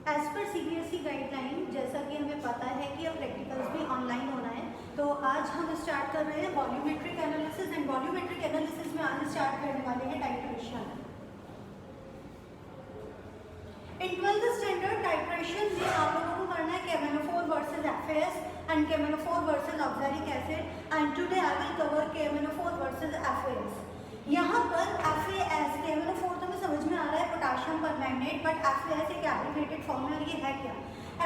As per CBSE guideline, जैसा कि हमें पता है कि अब प्रैक्टिकल्स भी ऑनलाइन होना है, तो आज हम स्टार्ट कर रहे हैं volumetric analysis. And volumetric analysis में आज स्टार्ट करने वाले हैं titration. In 12th standard titration में आप लोगों को करना है KMnO4 versus FAS and KMnO4 versus oxalic acid. And today I will cover KMnO4 versus FAS। यहाँ पर FAS KMnO4 तो हमें समझ में आ रहा है पोटाशियम परमैंगनेट, बट FAS एक एब्रिविएटेड फॉर्म है और ये है क्या?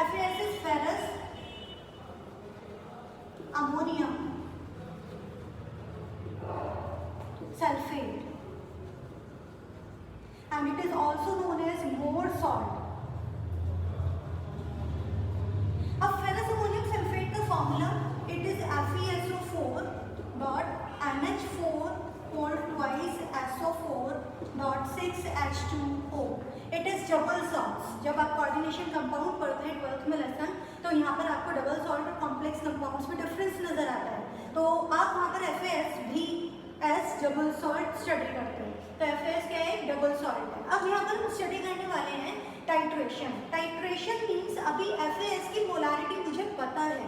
FAS is ferrous ammonium sulphate and it is also known as Mohr salt. अब फेरस अमोनियम सल्फेट का formula it is FeSO4 dot NH4 whole twice SO4 dot 6H2O. It is double salts. जब आप coordination compound पढ़ते हैं 12th में lesson, तो यहाँ पर आपको डबल सॉल्ट और कॉम्प्लेक्स कंपाउंड्स में डिफरेंस नजर आता है। तो आप वहाँ पर FAS भी एस डबल सॉल्ट स्टडी करते हैं, तो FAS क्या है? डबल सॉल्ट है। अब यहाँ पर हम स्टडी करने वाले हैं टाइट्रेशन। टाइट्रेशन मीन्स अभी FAS की मोलारिटी मुझे पता है,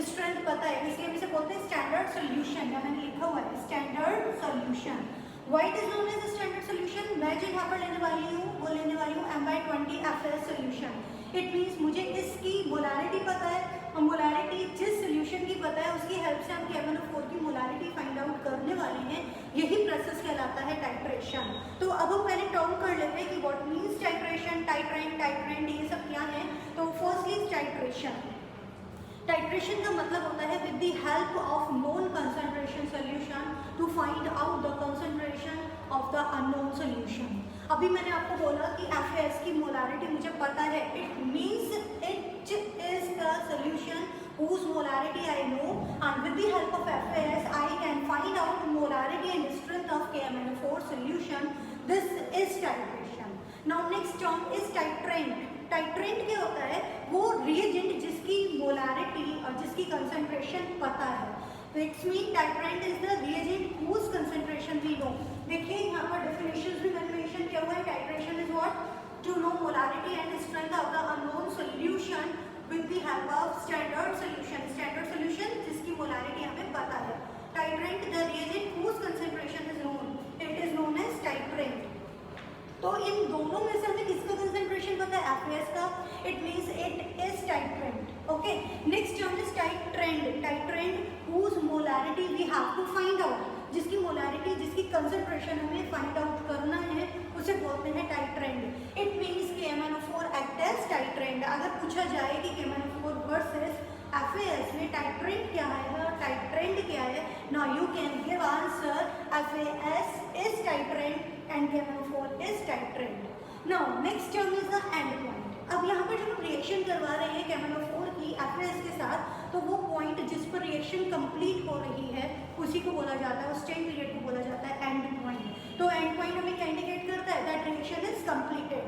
स्ट्रेंथ पता है, इसलिए हम इसे बोलते हैं स्टैंडर्ड सोल्यूशन। या मैंने लिखा हुआ है standard solution. What is known as standard solution? मैं जो यहाँ पर लेने वाली हूँ वो लेने वाली हूँ M/20 FAS solution. It means मुझे इसकी मोलारिटी पता है, और मोलारिटी जिस सोल्यूशन की पता है उसकी हेल्प से हम KMnO4 की मोलारिटी फाइंड आउट करने वाले हैं। यही प्रोसेस कहलाता है टाइट्रेशन। तो अब हम पहले टर्म कर लेते हैं कि व्हाट मीन्स टाइट्रेशन, टाइट्रेंट ये सब क्या है। तो फर्स्टली टाइट्रेशन। टाइट्रेशन का मतलब होता है with the help of known concentration solution to find out the concentration of the unknown solution. अभी मैंने आपको बोला कि FAS की मोलारिटी मुझे पता है, it means it is the solution whose molarity I know, and with the help of FAS I can find out molarity and strength of KMnO4 solution. This is titration. Now next term is titrant. Titrant क्या होता है? वो reagent जिसकी molarity और जिसकी concentration पता है। तो it's mean titrant is the reagent whose concentration we know. देखिए यहाँ पर डेफिनेशंस भी मैंने मेंशन किया हुआ है। Titration is what? To know molarity and strength of the unknown solution with the help of standard solution. Standard solution जिसकी molarity हमें पता है। Titrant the reagent whose concentration is known, it is known as titrant. तो इन दोनों में से हमें किसका कंसंट्रेशन पता है? FAS का। It means it is titrant. Okay, next term is titrant. Titrant whose molarity we have to find out. जिसकी मोलारिटी, जिसकी कंसंट्रेशन हमें फाइंड आउट करना है उसे बोलते हैं titrant. It means KMnO4 act as titrant. अगर पूछा जाए कि KMnO4 वर्सेस FAS में टाइट्रेंट क्या है और टाइट्रेंट क्या है, now you can give answer FAS is titrant and KMnO4 is titrant. Now next term is the end point. अब यहाँ पर जब हम रिएक्शन करवा रहे हैं KMnO4 की FAS के साथ, तो वो पॉइंट जिस पर रिएक्शन कंप्लीट हो रही है उसी को बोला जाता है, उस टाइम पीरियड को बोला जाता है एंड पॉइंट। तो एंड पॉइंट हमें क्या इंडिकेट करता है? That reaction is completed.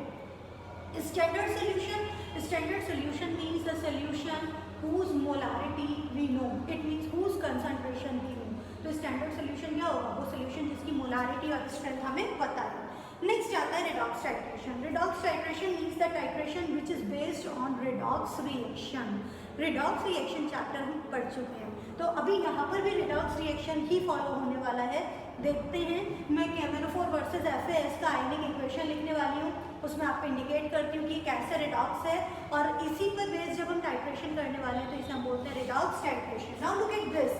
Standard solution. Standard solution means the solution whose molarity we know, it means whose concentration we know. तो स्टैंडर्ड सोल्यूशन क्या होगा? वो सोल्यूशन जिसकी मोलारिटी और स्ट्रेंथ हमें पता है। नेक्स्ट आता है redox titration. Redox titration means the titration which is based on redox reaction. Redox reaction chapter हम पढ़ चुके हैं, तो अभी यहाँ पर भी रेडॉक्स रिएक्शन ही फॉलो होने वाला है। देखते हैं, मैं KMnO4 वर्सेज FAS का आयनिक इक्वेशन लिखने वाली हूँ, उसमें आपको इंडिकेट करती हूँ कि कैसे रेडॉक्स है, और इसी पर बेस जब हम टाइट्रेशन करने वाले हैं तो इसे हम बोलते हैं redox titration. Now look at this.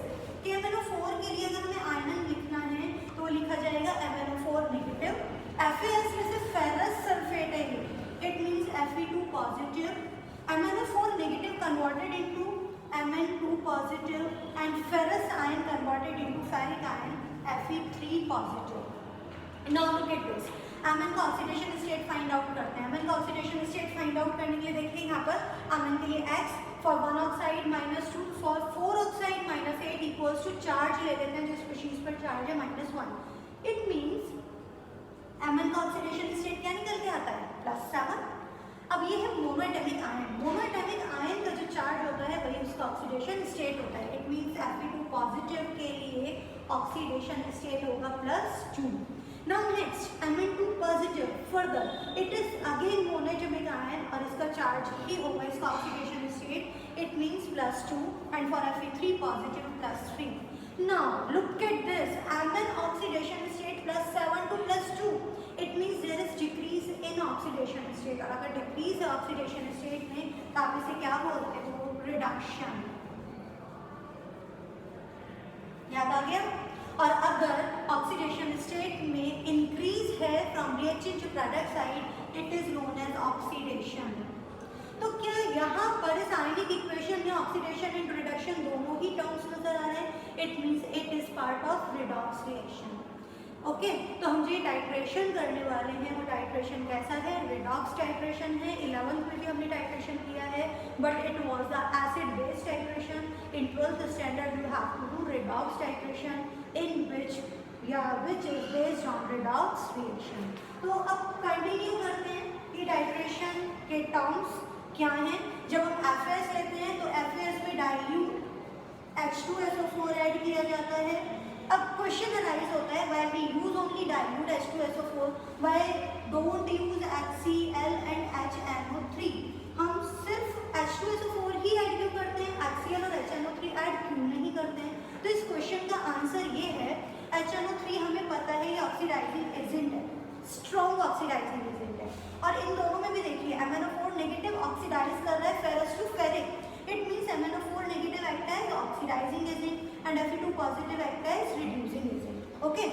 KMnO4 के लिए अगर हमें आयन लिखना है तो लिखा जाएगा MnO4 नेगेटिव। FAS में से फेरस सल्फेट है, it means Fe2 positive. MnO4 negative converted into Mn2 positive and ferrous ion converted into ferric ion Fe3 positive. Now look at this. Mn का ऑक्सीडेशन स्टेट फाइंड आउट करते हैं। Mn का oxidation state find out करने के लिए देखिए यहाँ पर Mn के लिए X for 1 oxide -2, for 4 oxide -8 equals to charge ले लेते हैं जो स्पीशीज पर चार्ज है -1। इट मीन्स Mn का ऑक्सीडेशन स्टेट क्या निकल के आता है? +7। अब ये है मोनोएटॉमिक आयन। मोनोएटॉमिक आयन का जो चार्ज होता है वही उसका ऑक्सीडेशन स्टेट होता है। इट मीन्स Fe2 पॉजिटिव के लिए ऑक्सीडेशन स्टेट होगा +2। Now next Mn2 positive, further it is again monoatomic ion और इसका चार्ज चार्ज ही होगा इसका oxidation state, it means +2 and for Fe3 positive +3. Now look at this, Mn oxidation state +7 to +2, it means there is decrease in oxidation state. और अगर decrease है oxidation state में तो आप इसे क्या बोलते हो, reduction. याद आ गया? और अगर ऑक्सीडेशन स्टेट में इंक्रीज है from reaction to product side, it is known as oxidation. तो क्या यहाँ पर इस आयनिक इक्वेशन में ऑक्सीडेशन एंड रिडक्शन दोनों ही टर्म्स नजर आ रहे हैं? It means it is part of redox reaction. Okay, तो हम जो टाइट्रेशन करने वाले हैं वो टाइट्रेशन कैसा है, रिडॉक्स टाइट्रेशन है. 11th में भी हमने टाइट्रेशन किया है, but it was the acid based titration. In 12th standard you have to do redox titration in which is based on redox reaction. तो अब कंटिन्यू करते हैं कि टाइट्रेशन के टर्म्स क्या हैं. जब हम FAS लेते हैं तो FAS में डाइल्यूट H2SO4 ऐड किया जाता है. अब क्वेश्चन अराइज होता है, when we use only dilute H2SO4, why don't use HCl and HNO3. हम सिर्फ H2SO4 ही ऐड क्यों करते हैं, HCl और HNO3 ऐड क्यों नहीं करते हैं? तो इस क्वेश्चन का आंसर ये है, HNO3 हमें पता है ये ऑक्सीडाइजिंग एजेंट है, स्ट्रॉन्ग ऑक्सीडाइजिंग एजेंट है. और इन दोनों में भी देखिए MnO4 नेगेटिव ऑक्सीडाइज कर रहा है ferrous to ferric. It means MnO4 negative act as oxidizing agent and Fe2 positive act as reducing agent. Okay.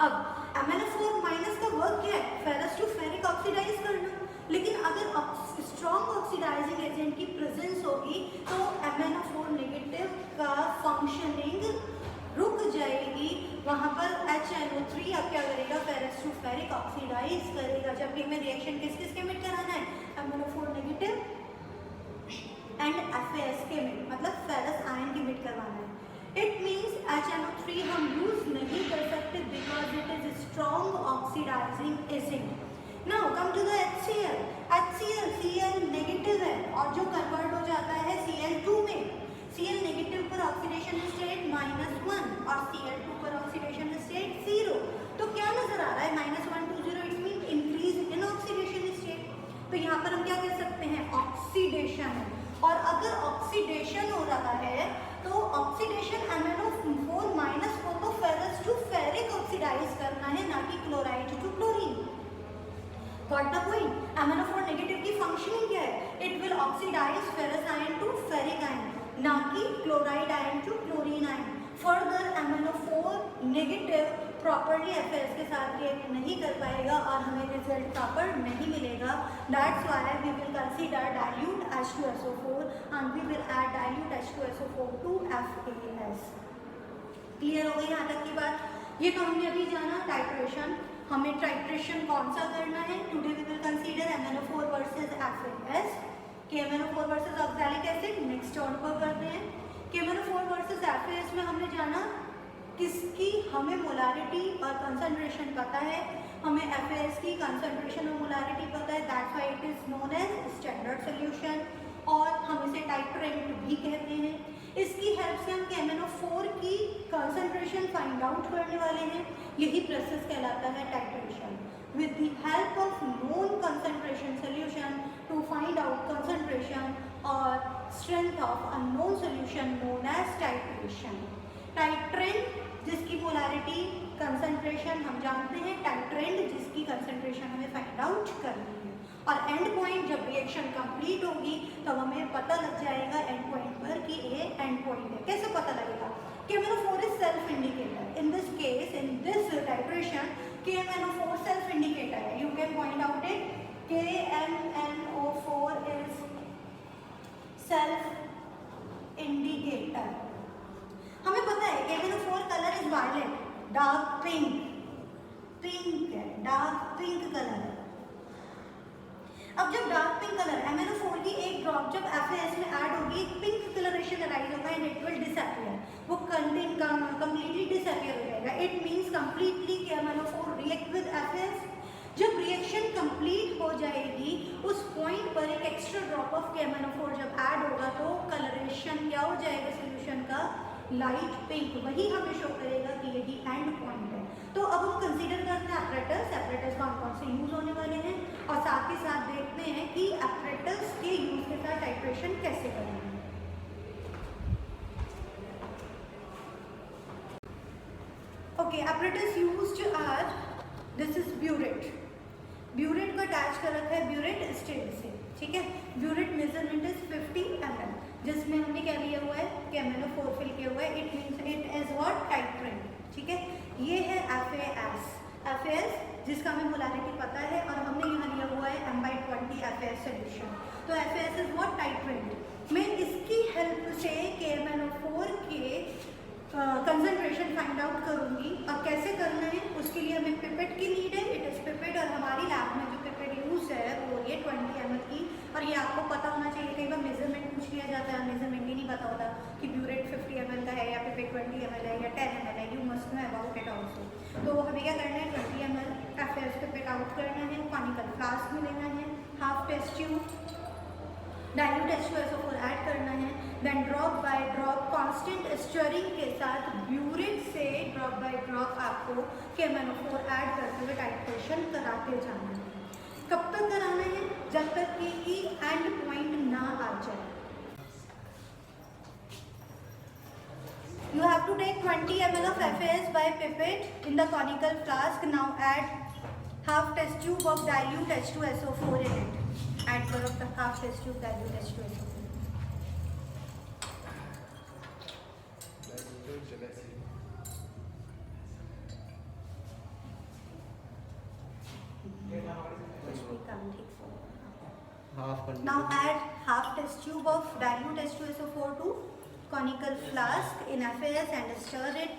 अब MnO4 माइनस का वर्क क्या है, फेरस टू फेरिक ऑक्सीडाइज करना. लेकिन अगर स्ट्रॉन्ग ऑक्सीडाइजिंग एजेंट की प्रेजेंस होगी तो MnO4 नेगेटिव का फंक्शनिंग रुक जाएगी. वहाँ पर HNO3 अब क्या करेगा, फेरस टू फेरिक ऑक्सीडाइज करेगा. जबकि हमें रिएक्शन किस किस के मिट कराना है, MnO4 नेगेटिव एंड FAS के मिट, मतलब फेरस आयन की मिट करवाना है. इट मीन्स HNO3 हम यूज नहीं कर सकते because it is strong oxidising agent. Now come to the HCl. Cl negative है और जो कन्वर्ट हो जाता है Cl2 में. Cl नेगेटिव पर ऑक्सीडेशन स्टेट -1 और Cl2 पर ऑक्सीडेशन स्टेट 0. तो क्या नजर आ रहा है, -1 to 0, it mean increase in oxidation state. तो यहाँ पर हम क्या कह सकते हैं, ऑक्सीडेशन है. और अगर ऑक्सीडेशन हो रहा है तो ऑक्सीडेशन MnO4 माइनस को तो फेरस टू फेरिक ऑक्सीडाइज करना है, ना कि chloride to chlorine. Got the point? MnO4 negative की फंक्शनिंग क्या है, it will oxidise ferrous ion to ferric ion, ना कि chloride ion to chlorine ion. Further MnO4 negative properly FAS के साथ रिएक्ट नहीं कर पाएगा और हमें रिजल्ट प्रॉपर नहीं मिलेगा. That's why we will consider dilute H2SO4 and we will add dilute H2SO4 to FAS. Clear हो गई यहाँ तक की बात? ये तो हमने अभी जाना टाइट्रेशन. हमें टाइट्रेशन कौन सा करना है, today we will consider MnO4 versus FAS. कि MnO4 versus oxalic acid next turn पर करते हैं. कि MnO4 वर्सेस FAS में हमने जाना किसकी, हमें मोलारिटी और कंसंट्रेशन पता है, हमें FAS की कंसंट्रेशन और मोलारिटी पता है. That's why it is known as standard solution और हम इसे टाइट्रेंट भी कहते हैं. इसकी हेल्प से हम MnO4 की कंसंट्रेशन फाइंड आउट करने वाले हैं. यही प्रोसेस कहलाता है titration. With the help of known concentration solution to find out concentration और strength of unknown solution known as titration. Titrant जिसकी मोलारिटी कंसंट्रेशन हम जानते हैं, टाइट्रेंट जिसकी कंसंट्रेशन हमें फाइंड आउट करनी है. और एंड पॉइंट जब रिएक्शन कंप्लीट होगी तब हमें पता लग जाएगा एंड पॉइंट पर कि ये एंड पॉइंट है. कैसे पता लगेगा, कि MnO4 is self indicator. In this case, in this titration MnO4 self indicator है. You can point out it MnO4 is self indicator. हमें पता है कि MnO4 colour is violet, dark pink. Pink है, डार्क पिंक कलर है. अब जब dark pink colour MnO4 की एक ड्रॉप जब FAS में ऐड होगी, पिंक कलरेशन अराइज होगा एंड इट विल डिसअपियर. वो कंप्लीटली डिसअपियर हो जाएगा. इट मींस कंप्लीटली कि MnO4 रिएक्ट विद FAS. जब रिएक्शन कंप्लीट हो जाएगी उस पॉइंट पर एक एक्स्ट्रा ड्रॉप ऑफ MnO4 जब ऐड होगा तो कलरेशन क्या हो जाएगा सोल्यूशन का, लाइट पिंक. वही हमें शो करेगा कि यही एंड पॉइंट है. तो अब हम कंसीडर करते हैं एपरेटस. एपरेटस कौन कौन से यूज होने वाले हैं और साथ ही साथ देखते हैं कि एपरेटस टाइट्रेशन कैसे करना है। Okay, apparatus used are, this is burette. Burette को अटैच कर रखा है ब्यूरेट स्टील से, ठीक है। ब्यूरेट मेजरमेंट इज 50 ml, जिसमें हमने क्या लिया हुआ है कि MnO4 फिल किया हुआ है। It means it is what titrant, ठीक है। ये है FAS जिसका हमें मोलारिटी पता है और हमने यहाँ लिया हुआ है M/20 FAS सोल्यूशन। तो FAS इज व्हाट टाइट्रेंट। मैं इसकी हेल्प से KMnO4 के कंसंट्रेशन फाइंड आउट करूंगी। अब कैसे करना है उसके लिए हमें पिपेट की नीड है। इट इज पिपेट और हमारी लैब में जो पिपेट यूज है वो ये 20 ml की, और ये आपको पता होना चाहिए। कई बार मेजरमेंट पूछ लिया जाता है, मेजरमेंट ही नहीं पता होता कि ब्यूरेट 50 ml का है या पिपेट 20 ml है या 10 ml है। You must know about it also. तो हमें क्या करना है 20 ml FAS पिपेट आउट करना है, कॉनिकल फ्लास्क में लेना है, half test tube dilute H2SO4 add करना है, then drop by drop constant stirring के साथ ब्यूरेट से ड्रॉप बाय ड्रॉप आपको KMnO4 ऐड करते हुए टाइट्रेशन कराते जाना है। कब तक कराना है? जब तक कि एंड पॉइंट ना आ जाए। You have to take 20 ml of FAS by pipette in the conical flask. Now add half test tube of dilute H2SO4 in it. Add करो the half test tube dilute H2SO4. Now add half test tube of dilute H2SO4 to conical flask in FAS and stir it.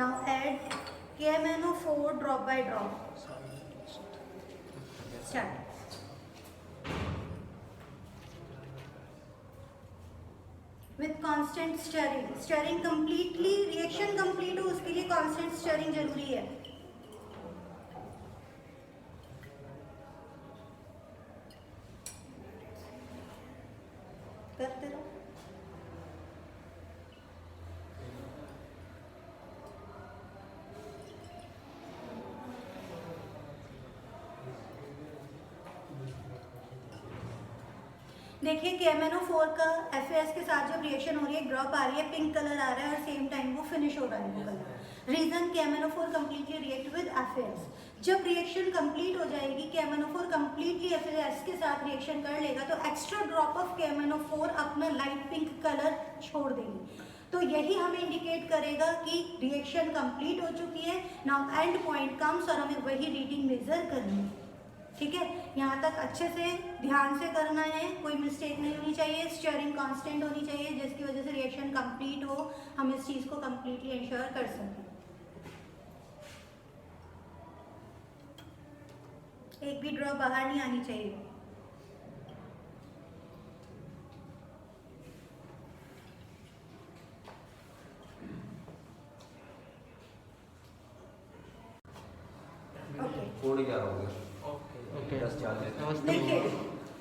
Now add KMnO4 drop by drop. Start. With constant stirring. Stirring completely, reaction complete हो उसके लिए constant stirring जरूरी है। करते रहो। देखिए KMnO4 का FAS के साथ जब रिएक्शन हो रही है, ड्रॉप आ रही है, पिंक कलर आ रहा है और सेम टाइम वो फिनिश हो रहा है वो colour. Reason KMnO4 completely react with FAS। जब रिएक्शन कंप्लीट हो जाएगी, KMnO4 कम्प्लीटली FAS के साथ रिएक्शन कर लेगा तो एक्स्ट्रा ड्रॉप ऑफ KMnO4 अपना लाइट पिंक कलर छोड़ देगी। तो यही हमें इंडिकेट करेगा कि रिएक्शन कंप्लीट हो चुकी है। नाउ एंड पॉइंट कम्स और हमें वही रीडिंग मेजर करनी है, ठीक है। यहाँ तक अच्छे से ध्यान से करना है, कोई मिस्टेक नहीं होनी चाहिए। स्टीयरिंग कांस्टेंट होनी चाहिए जिसकी वजह से रिएक्शन कंप्लीट हो, हम इस चीज़ को कंप्लीटली इंश्योर कर सकें। एक भी ड्रॉप बाहर नहीं आनी चाहिए। देखिए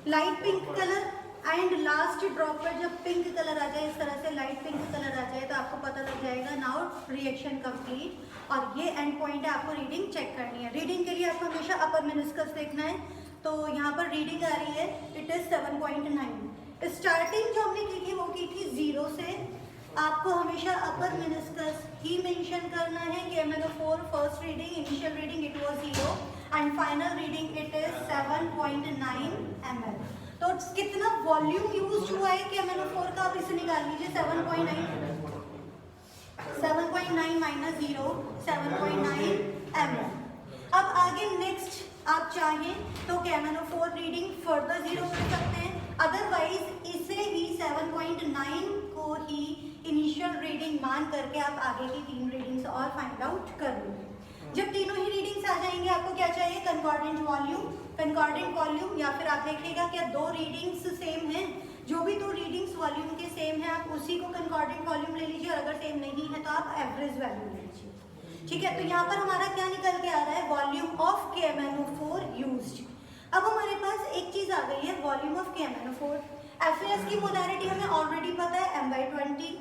light pink colour and last drop पर जब पिंक कलर आ जाए, इस तरह से लाइट पिंक कलर आ जाए तो आपको पता लग जाएगा नाउ रिएक्शन कंप्लीट। और ये एंड पॉइंट है, आपको रीडिंग चेक करनी है। रीडिंग के लिए आपको हमेशा अपर मेनिस्कस देखना है। तो यहाँ पर रीडिंग आ रही है, इट इज 7.9। स्टार्टिंग जो हमने की थी वो की थी 0 से। आपको हमेशा अपर मेनिस्कस ही मेंशन करना है कि KMnO4 first reading, initial reading it was 0 and final reading it is 7.9 ml। तो कितना वॉल्यूम यूज हुआ है KMnO4 का, आप इसे निकाल लीजिए। 7.9 माइनस 0, 7.9 ml। अब आगे नेक्स्ट आप चाहें तो KMnO4 रीडिंग फर्दर 0 कर सकते हैं, अदरवाइज इसे ही 7.9 को ही इनिशियल रीडिंग मान करके आप आगे की 3 रीडिंग्स और फाइंड आउट कर लेंगे। जब तीनों ही रीडिंग्स आ जाएंगे, आपको क्या चाहिए? कंकॉर्डेंट वॉल्यूम, कंकॉर्डेंट वॉल्यूम, या फिर आप देखिएगा क्या 2 रीडिंग्स सेम हैं। जो भी 2 रीडिंग्स वॉल्यूम के सेम है आप उसी को कंकॉर्डेंट वॉल्यूम ले लीजिए, और अगर सेम नहीं है तो आप एवरेज वैल्यू ले लीजिए, ठीक है। तो यहाँ पर हमारा क्या निकल के आ रहा है? Volume of KMnO4 used. अब हमारे पास एक चीज आ गई है, वॉल्यूम ऑफ KMnO4। FAS की मोलारिटी हमें ऑलरेडी पता है M/20।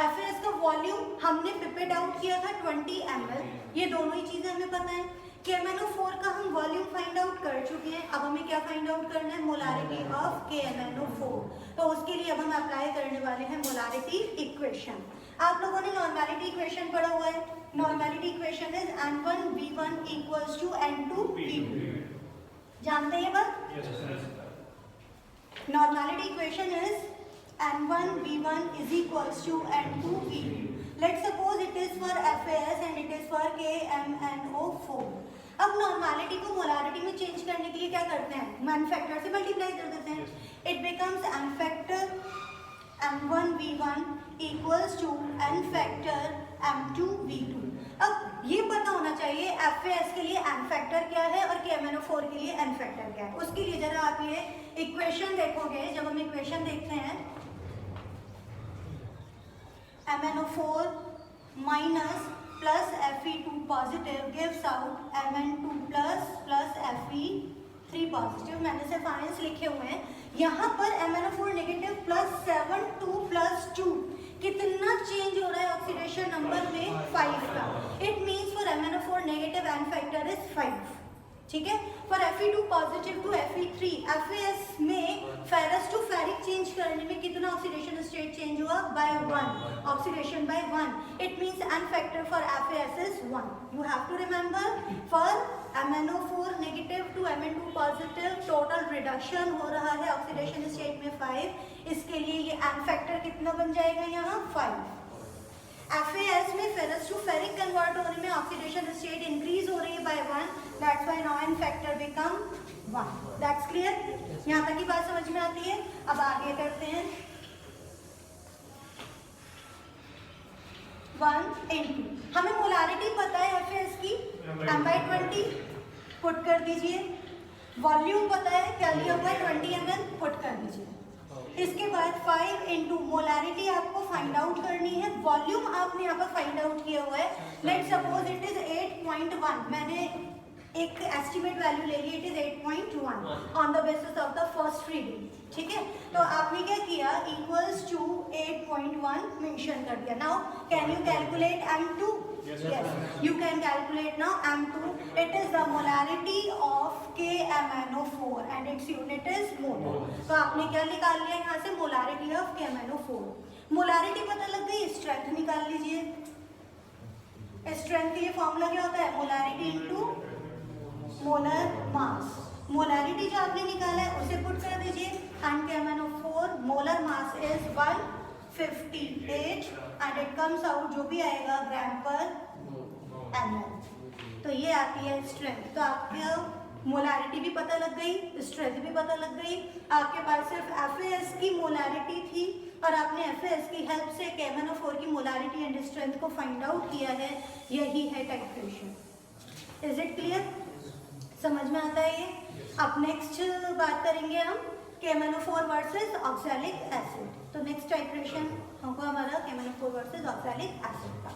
FAS का वॉल्यूम हमने पिपेट आउट किया था 20 ml। ये दोनों ही चीजें हमें पता है। KMnO4 का हम वॉल्यूम फाइंड आउट कर चुके हैं, अब हमें क्या फाइंड आउट करना है, मोलारिटी ऑफ KMnO4। तो उसके लिए अब हम अप्लाई करने वाले हैं मोलारिटी इक्वेशन। आप लोगों ने नॉर्मेलिटी इक्वेशन पढ़ा हुआ है। Normality equation is N1V1 equals to N2V2, जानते हैं ये बात? Normality equation is N1V1 is equals to N2V2. Let's suppose it is for FAS and it is for KMnO4. अब नॉर्मेलिटी को मोलारिटी में चेंज करने के लिए क्या करते हैं, एन फैक्टर से मल्टीप्लाई कर देते हैं। It becomes N factor M1V1 equals to N factor M2V2। अब ये पता होना चाहिए FAS के लिए एन फैक्टर क्या है और KMnO4 के लिए एन फैक्टर क्या है। उसके लिए जरा आप ये इक्वेशन देखोगे, जब हम इक्वेशन देखते हैं MnO4 minus plus Fe2 positive gives out Mn2 plus Fe3 positive। मैंने सिर्फ आयंस लिखे हुए हैं, यहाँ पर MnO4 नेगेटिव प्लस 7 2 प्लस 2 कितना चेंज हो रहा है ऑक्सीडेशन नंबर में, 5 का। It means for MnO4 negative N factor is 5, ठीक है। For Fe2 positive to Fe3, FAS में फेरस टू फेरिक चेंज करने में कितना ऑक्सीडेशन स्टेट चेंज हुआ, by 1, oxidation by 1। It means N factor for FAS is 1। You have to remember for MnO4 negative to Mn2 positive total reduction हो रहा है oxidation state में 5, इसके लिए ये एन फैक्टर कितना बन जाएगा यहाँ 5। FAS में फेरस टू फेरिक कन्वर्ट होने में ऑक्सीडेशन स्टेट इंक्रीज हो रही है by 1, that's why now N factor become 1। That's clear? यहाँ तक की बात समझ में आती है? अब आगे करते हैं 1 into, हमें मोलारिटी पता है FAS की M/20, पुट कर दीजिए। वॉल्यूम पता है क्या लिया हुआ है 20 ml, पुट कर दीजिए। इसके बाद 5 इंटू मोलारिटी आपको फाइंड आउट करनी है, वॉल्यूम आपने यहाँ पर फाइंड आउट किया हुआ है। लेट्स सपोज इट इज 8.1, मैंने एक एस्टिमेट वैल्यू ले ली, it is 8.1 on the basis of the first reading, ठीक है। तो आपने क्या किया, इक्वल्स टू 8.1 मेंशन कर दिया। Now can you calculate M2? Yes, you can calculate now M2. It is the molarity of KMnO4 and its unit is mole. तो आपने क्या निकाल लिया यहाँ से, molarity of KMnO4। मोलारिटी पता लग गई, स्ट्रेंथ निकाल लीजिए। स्ट्रेंथ के लिए फॉर्मूला क्या होता है, molarity into molar mass. Molarity जो आपने निकाला है उसे पुट कर दीजिए, and KMnO4 molar mass is 158 and it comes out जो भी आएगा ग्राम पर ml। तो ये आती है स्ट्रेंथ। तो आपको मोलारिटी भी पता लग गई, स्ट्रेंथ भी पता लग गई। आपके पास सिर्फ FAS की मोलारिटी थी और आपने FAS की हेल्प से KMnO4 की मोलारिटी एंड स्ट्रेंथ को फाइंड आउट किया है। यही है टाइट्रेशन। Is it clear? समझ में आता है ये? अब नेक्स्ट बात करेंगे हम KMnO4 वर्सेस ऑक्सैलिक एसिड। तो नेक्स्ट टाइट्रेशन होगा हमारा KMnO4 वर्सेस ऑक्सैलिक एसिड का।